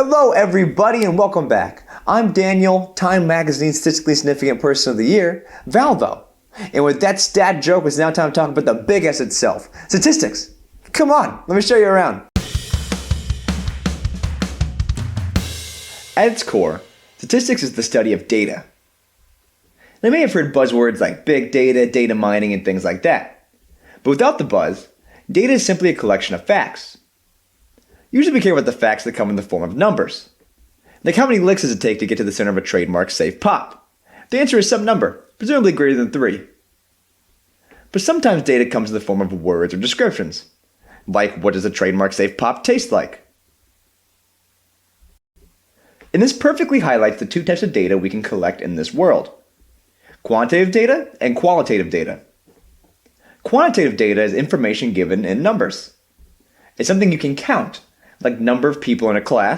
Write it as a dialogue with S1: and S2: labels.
S1: Hello everybody and welcome back. I'm Daniel, Time Magazine Statistically Significant Person of the Year, Valvo. And with that stat joke, it's now time to talk about the big S itself, statistics. Come on, let me show you around. At its core, statistics is the study of data. Now, you may have heard buzzwords like big data, data mining, and things like that. But without the buzz, data is simply a collection of facts. Usually we care about the facts that come in the form of numbers. Like how many licks does it take to get to the center of a trademark safe pop? The answer is some number, presumably greater than 3. But sometimes data comes in the form of words or descriptions. Like, what does a trademark safe pop taste like? And this perfectly highlights the two types of data we can collect in this world: quantitative data and qualitative data. Quantitative data is information given in numbers. It's something you can count, like number of people in a class,